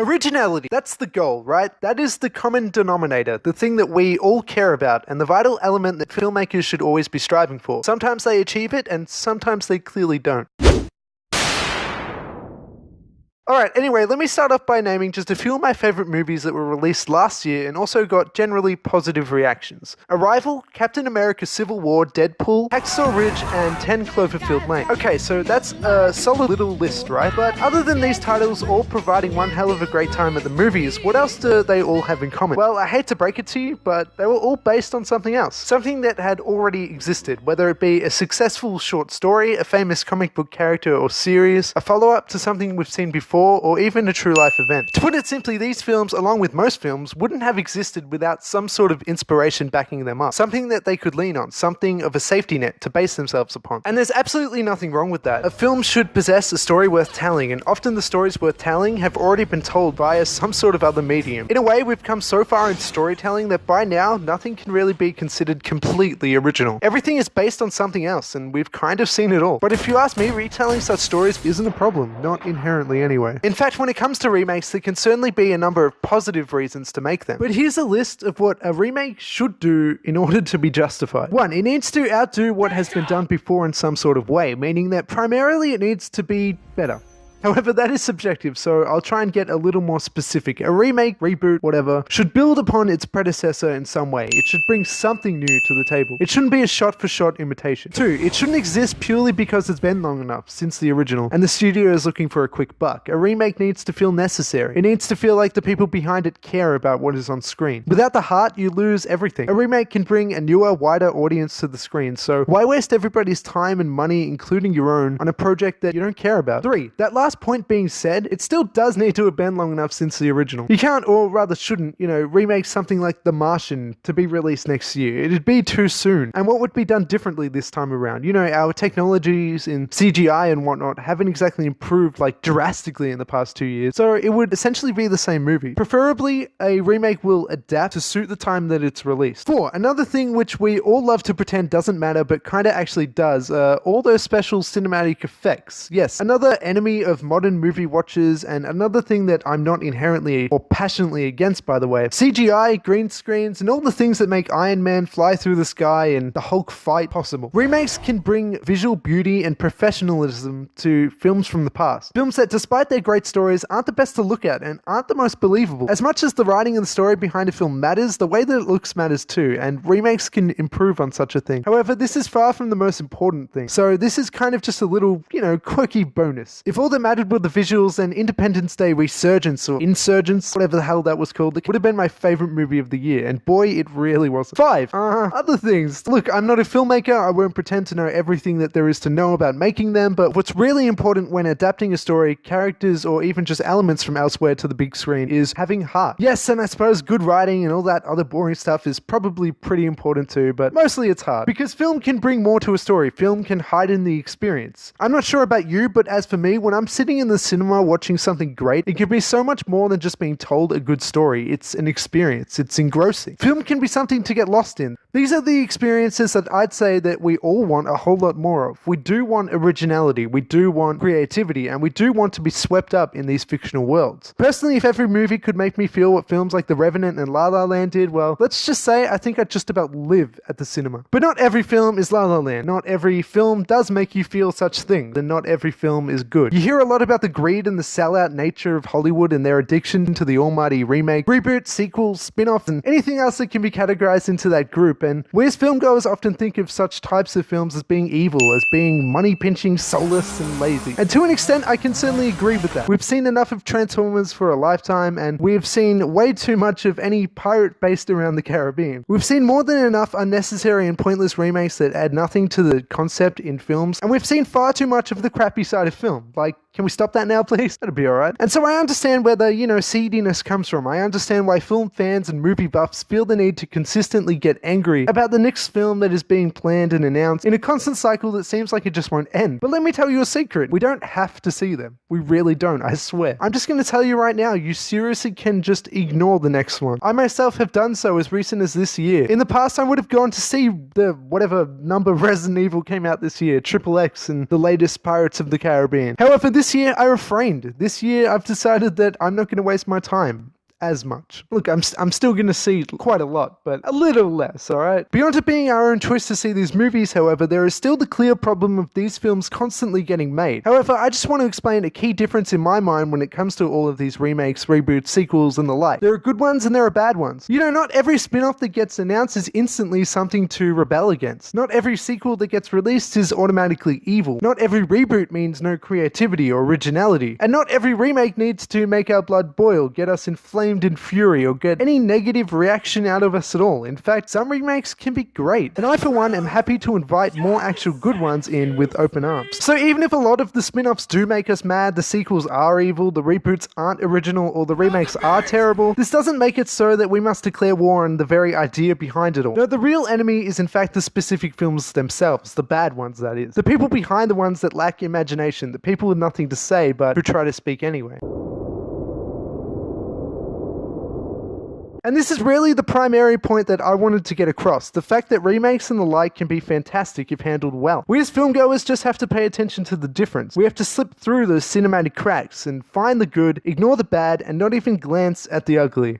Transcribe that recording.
Originality, that's the goal, right? That is the common denominator, the thing that we all care about, and the vital element that filmmakers should always be striving for. Sometimes they achieve it, and sometimes they clearly don't. Alright, anyway, let me start off by naming just a few of my favourite movies that were released last year and also got generally positive reactions. Arrival, Captain America Civil War, Deadpool, Hacksaw Ridge, and 10 Cloverfield Lane. Okay, so that's a solid little list, right? But other than these titles all providing one hell of a great time at the movies, what else do they all have in common? Well, I hate to break it to you, but they were all based on something else. Something that had already existed, whether it be a successful short story, a famous comic book character or series, a follow-up to something we've seen before, or even a true life event. To put it simply, these films, along with most films, wouldn't have existed without some sort of inspiration backing them up. Something that they could lean on, something of a safety net to base themselves upon. And there's absolutely nothing wrong with that. A film should possess a story worth telling, and often the stories worth telling have already been told via some sort of other medium. In a way, we've come so far in storytelling that by now, nothing can really be considered completely original. Everything is based on something else, and we've kind of seen it all. But if you ask me, retelling such stories isn't a problem, not inherently anyway. In fact, when it comes to remakes, there can certainly be a number of positive reasons to make them. But here's a list of what a remake should do in order to be justified. 1. It needs to outdo what has been done before in some sort of way, meaning that primarily it needs to be better. However, that is subjective, so I'll try and get a little more specific. A remake, reboot, whatever, should build upon its predecessor in some way. It should bring something new to the table. It shouldn't be a shot-for-shot imitation. 2. It shouldn't exist purely because it's been long enough since the original, and the studio is looking for a quick buck. A remake needs to feel necessary. It needs to feel like the people behind it care about what is on screen. Without the heart, you lose everything. A remake can bring a newer, wider audience to the screen, so why waste everybody's time and money, including your own, on a project that you don't care about? 3. That last point being said, it still does need to have been long enough since the original. You can't, or rather shouldn't, remake something like The Martian to be released next year. It'd be too soon. And what would be done differently this time around? Our technologies in CGI and whatnot haven't exactly improved drastically in the past 2 years, so it would essentially be the same movie. Preferably, a remake will adapt to suit the time that it's released. 4. Another thing which we all love to pretend doesn't matter but kinda actually does, all those special cinematic effects. Yes, another enemy of modern movie watchers, and another thing that I'm not inherently or passionately against, by the way. CGI, green screens, and all the things that make Iron Man fly through the sky and the Hulk fight possible. Remakes can bring visual beauty and professionalism to films from the past. Films that, despite their great stories, aren't the best to look at and aren't the most believable. As much as the writing and the story behind a film matters, the way that it looks matters too, and remakes can improve on such a thing. However, this is far from the most important thing. So this is kind of just a little, quirky bonus. If all that mattered were the visuals, then Independence Day Resurgence or Insurgence, whatever the hell that was called, it would have been my favorite movie of the year, and boy, it really wasn't. 5. Other things. Look, I'm not a filmmaker, I won't pretend to know everything that there is to know about making them, but what's really important when adapting a story, characters, or even just elements from elsewhere to the big screen is having heart. Yes, and I suppose good writing and all that other boring stuff is probably pretty important too, but mostly it's hard. Because film can bring more to a story, film can heighten the experience. I'm not sure about you, but as for me, when I'm sitting in the cinema watching something great, it can be so much more than just being told a good story. It's an experience. It's engrossing. Film can be something to get lost in. These are the experiences that I'd say that we all want a whole lot more of. We do want originality, we do want creativity, and we do want to be swept up in these fictional worlds. Personally, if every movie could make me feel what films like The Revenant and La La Land did, well, let's just say I think I'd just about live at the cinema. But not every film is La La Land. Not every film does make you feel such things, and not every film is good. You hear a lot about the greed and the sellout nature of Hollywood and their addiction to the almighty remake, reboot, sequel, spin-off, and anything else that can be categorized into that group, and we as filmgoers often think of such types of films as being evil, as being money-pinching, soulless, and lazy. And to an extent, I can certainly agree with that. We've seen enough of Transformers for a lifetime, and we've seen way too much of any pirate based around the Caribbean. We've seen more than enough unnecessary and pointless remakes that add nothing to the concept in films, and we've seen far too much of the crappy side of film. Can we stop that now, please? That'd be alright. And so I understand where the, seediness comes from. I understand why film fans and movie buffs feel the need to consistently get angry about the next film that is being planned and announced in a constant cycle that seems like it just won't end. But let me tell you a secret. We don't have to see them. We really don't, I swear. I'm just going to tell you right now, you seriously can just ignore the next one. I myself have done so as recent as this year. In the past, I would have gone to see the whatever number Resident Evil came out this year, Triple X and the latest Pirates of the Caribbean. However, this this year, I refrained. This year, I've decided that I'm not going to waste my time as much. Look, I'm still going to see quite a lot, but a little less, alright? Beyond it being our own choice to see these movies, however, there is still the clear problem of these films constantly getting made. However, I just want to explain a key difference in my mind when it comes to all of these remakes, reboots, sequels, and the like. There are good ones and there are bad ones. You know, not every spin-off that gets announced is instantly something to rebel against. Not every sequel that gets released is automatically evil. Not every reboot means no creativity or originality. And not every remake needs to make our blood boil, get us inflamed in fury, or get any negative reaction out of us at all. In fact, some remakes can be great, and I for one am happy to invite more actual good ones in with open arms. So even if a lot of the spin-offs do make us mad, the sequels are evil, the reboots aren't original, or the remakes are terrible, this doesn't make it so that we must declare war on the very idea behind it all. No, the real enemy is in fact the specific films themselves, the bad ones that is. The people behind the ones that lack imagination, the people with nothing to say but who try to speak anyway. And this is really the primary point that I wanted to get across, the fact that remakes and the like can be fantastic if handled well. We as filmgoers just have to pay attention to the difference. We have to slip through those cinematic cracks and find the good, ignore the bad, and not even glance at the ugly.